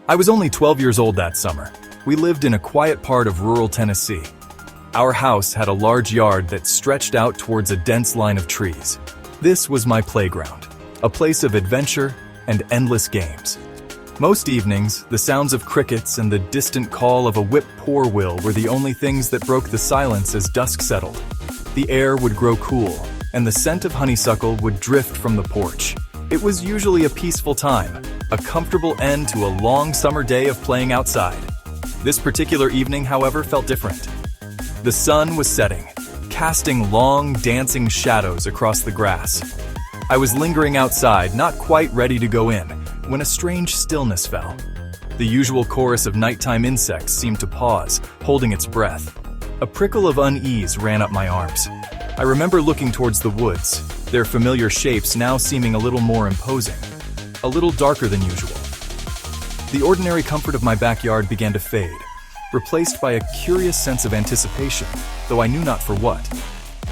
I was only 12 years old that summer. We lived in a quiet part of rural Tennessee. Our house had a large yard that stretched out towards a dense line of trees. This was my playground, a place of adventure and endless games. Most evenings, the sounds of crickets and the distant call of a whip-poor-will were the only things that broke the silence as dusk settled. The air would grow cool, and the scent of honeysuckle would drift from the porch. It was usually a peaceful time, a comfortable end to a long summer day of playing outside. This particular evening, however, felt different. The sun was setting, casting long, dancing shadows across the grass. I was lingering outside, not quite ready to go in, when a strange stillness fell. The usual chorus of nighttime insects seemed to pause, holding its breath. A prickle of unease ran up my arms. I remember looking towards the woods, their familiar shapes now seeming a little more imposing, a little darker than usual. The ordinary comfort of my backyard began to fade, replaced by a curious sense of anticipation, though I knew not for what.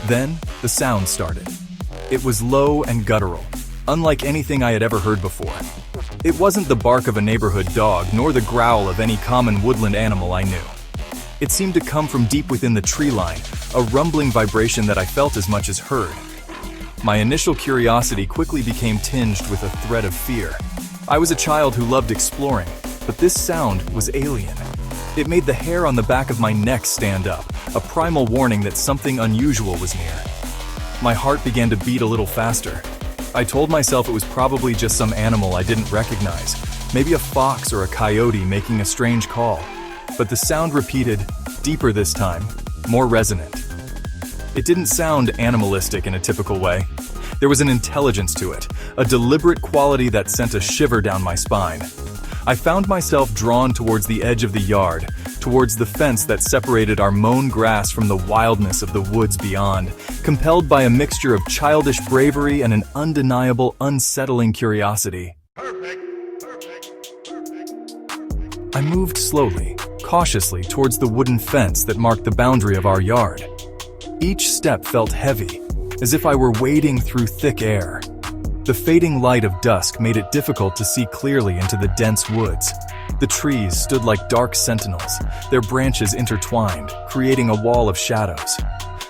Then, the sound started. It was low and guttural, unlike anything I had ever heard before. It wasn't the bark of a neighborhood dog, nor the growl of any common woodland animal I knew. It seemed to come from deep within the tree line, a rumbling vibration that I felt as much as heard. My initial curiosity quickly became tinged with a thread of fear. I was a child who loved exploring, but this sound was alien. It made the hair on the back of my neck stand up, a primal warning that something unusual was near. My heart began to beat a little faster. I told myself it was probably just some animal I didn't recognize, maybe a fox or a coyote making a strange call. But the sound repeated, deeper this time, more resonant. It didn't sound animalistic in a typical way. There was an intelligence to it, a deliberate quality that sent a shiver down my spine. I found myself drawn towards the edge of the yard, towards the fence that separated our mown grass from the wildness of the woods beyond, compelled by a mixture of childish bravery and an undeniable, unsettling curiosity. I moved slowly, cautiously towards the wooden fence that marked the boundary of our yard. Each step felt heavy, as if I were wading through thick air. The fading light of dusk made it difficult to see clearly into the dense woods. The trees stood like dark sentinels, their branches intertwined, creating a wall of shadows.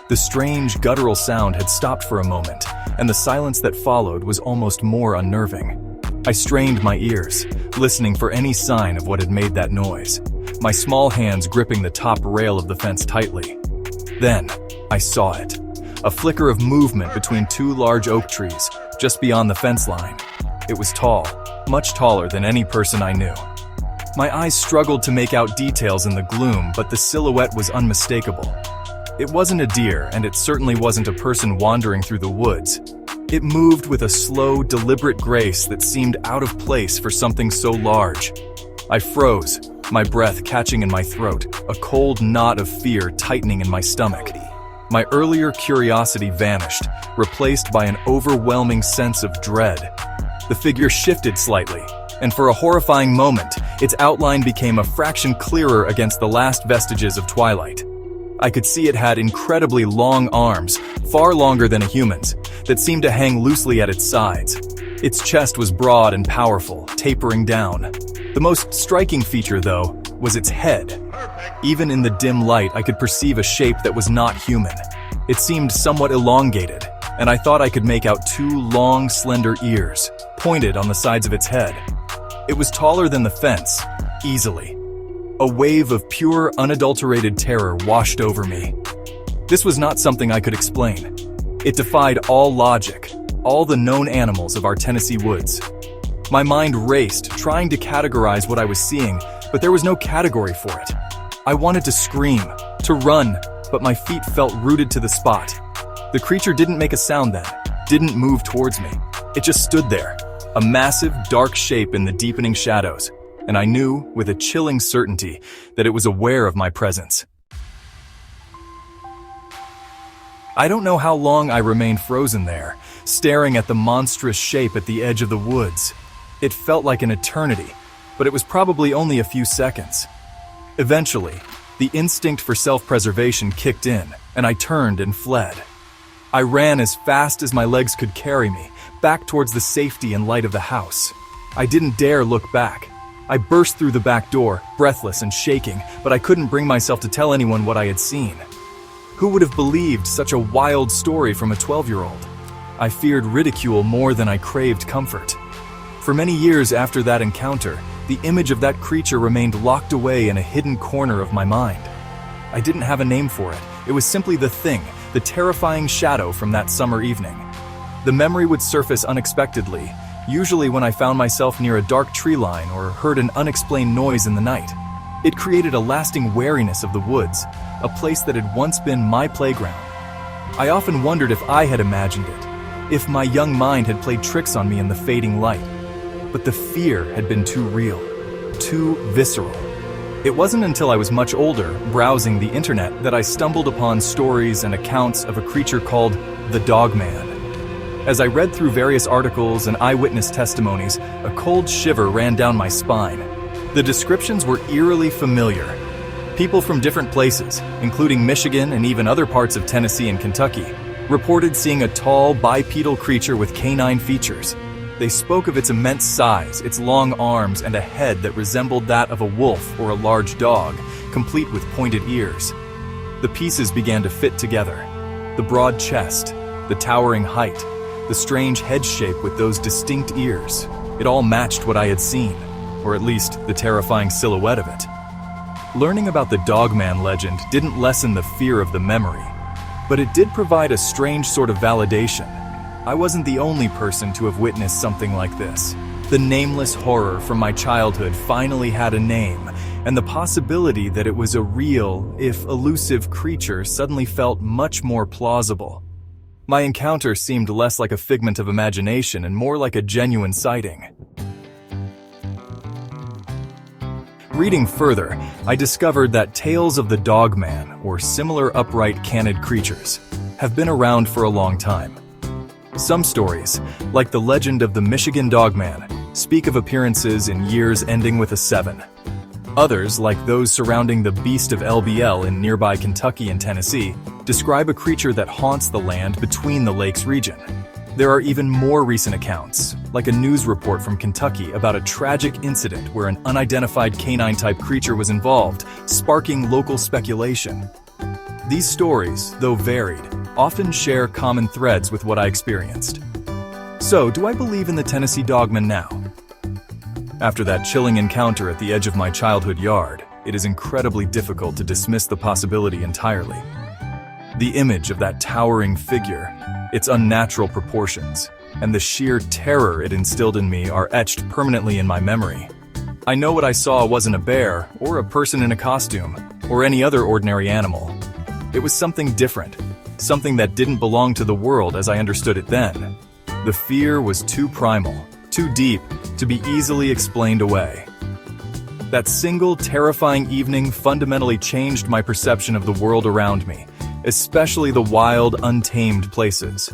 The strange, guttural sound had stopped for a moment, and the silence that followed was almost more unnerving. I strained my ears, listening for any sign of what had made that noise, my small hands gripping the top rail of the fence tightly. Then, I saw it. A flicker of movement between two large oak trees, just beyond the fence line. It was tall, much taller than any person I knew. My eyes struggled to make out details in the gloom, but the silhouette was unmistakable. It wasn't a deer, and it certainly wasn't a person wandering through the woods. It moved with a slow, deliberate grace that seemed out of place for something so large. I froze, my breath catching in my throat, a cold knot of fear tightening in my stomach. My earlier curiosity vanished, replaced by an overwhelming sense of dread. The figure shifted slightly, and for a horrifying moment, its outline became a fraction clearer against the last vestiges of twilight. I could see it had incredibly long arms, far longer than a human's, that seemed to hang loosely at its sides. Its chest was broad and powerful, tapering down. The most striking feature, though, was its head. Even in the dim light, I could perceive a shape that was not human. It seemed somewhat elongated, and I thought I could make out two long, slender ears, pointed on the sides of its head. It was taller than the fence, easily. A wave of pure, unadulterated terror washed over me. This was not something I could explain. It defied all logic, all the known animals of our Tennessee woods. My mind raced, trying to categorize what I was seeing, but there was no category for it. I wanted to scream, to run, but my feet felt rooted to the spot. The creature didn't make a sound then, didn't move towards me. It just stood there, a massive, dark shape in the deepening shadows, and I knew, with a chilling certainty, that it was aware of my presence. I don't know how long I remained frozen there, staring at the monstrous shape at the edge of the woods. It felt like an eternity, but it was probably only a few seconds. Eventually, the instinct for self-preservation kicked in, and I turned and fled. I ran as fast as my legs could carry me, back towards the safety and light of the house. I didn't dare look back. I burst through the back door, breathless and shaking, but I couldn't bring myself to tell anyone what I had seen. Who would have believed such a wild story from a 12-year-old? I feared ridicule more than I craved comfort. For many years after that encounter, the image of that creature remained locked away in a hidden corner of my mind. I didn't have a name for it. It was simply the thing, the terrifying shadow from that summer evening. The memory would surface unexpectedly, usually when I found myself near a dark tree line or heard an unexplained noise in the night. It created a lasting wariness of the woods, a place that had once been my playground. I often wondered if I had imagined it, if my young mind had played tricks on me in the fading light. But the fear had been too real, too visceral. It wasn't until I was much older, browsing the internet, that I stumbled upon stories and accounts of a creature called the Dogman. As I read through various articles and eyewitness testimonies, a cold shiver ran down my spine. The descriptions were eerily familiar. People from different places, including Michigan and even other parts of Tennessee and Kentucky, reported seeing a tall, bipedal creature with canine features. They spoke of its immense size, its long arms, and a head that resembled that of a wolf or a large dog, complete with pointed ears. The pieces began to fit together. The broad chest, the towering height, the strange head shape with those distinct ears. It all matched what I had seen, or at least the terrifying silhouette of it. Learning about the Dogman legend didn't lessen the fear of the memory, but it did provide a strange sort of validation. I wasn't the only person to have witnessed something like this. The nameless horror from my childhood finally had a name, and the possibility that it was a real, if elusive creature suddenly felt much more plausible. My encounter seemed less like a figment of imagination and more like a genuine sighting. Reading further, I discovered that tales of the Dogman, or similar upright canid creatures, have been around for a long time. Some stories, like the legend of the Michigan Dogman, speak of appearances in years ending with a 7. Others, like those surrounding the Beast of LBL in nearby Kentucky and Tennessee, describe a creature that haunts the land between the lakes region. There are even more recent accounts, like a news report from Kentucky about a tragic incident where an unidentified canine-type creature was involved, sparking local speculation. These stories, though varied, often share common threads with what I experienced. So, do I believe in the Tennessee Dogman now? After that chilling encounter at the edge of my childhood yard, it is incredibly difficult to dismiss the possibility entirely. The image of that towering figure, its unnatural proportions, and the sheer terror it instilled in me are etched permanently in my memory. I know what I saw wasn't a bear, or a person in a costume, or any other ordinary animal. It was something different, something that didn't belong to the world as I understood it then. The fear was too primal, too deep, to be easily explained away. That single terrifying evening fundamentally changed my perception of the world around me, especially the wild, untamed places.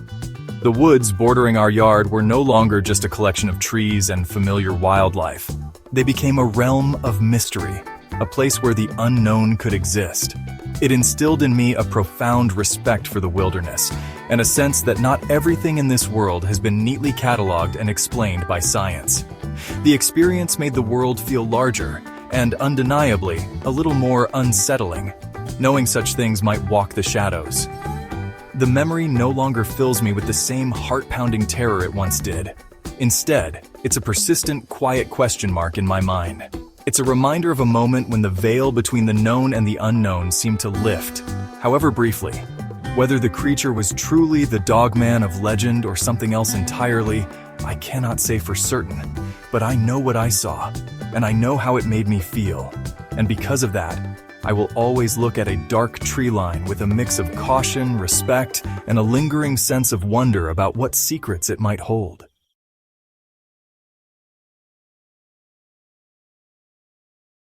The woods bordering our yard were no longer just a collection of trees and familiar wildlife. They became a realm of mystery, a place where the unknown could exist. It instilled in me a profound respect for the wilderness, and a sense that not everything in this world has been neatly cataloged and explained by science. The experience made the world feel larger, and undeniably, a little more unsettling, knowing such things might walk the shadows. The memory no longer fills me with the same heart-pounding terror it once did. Instead, it's a persistent, quiet question mark in my mind. It's a reminder of a moment when the veil between the known and the unknown seemed to lift, however briefly. Whether the creature was truly the Dogman of legend or something else entirely, I cannot say for certain, but I know what I saw, and I know how it made me feel. And because of that, I will always look at a dark tree line with a mix of caution, respect, and a lingering sense of wonder about what secrets it might hold.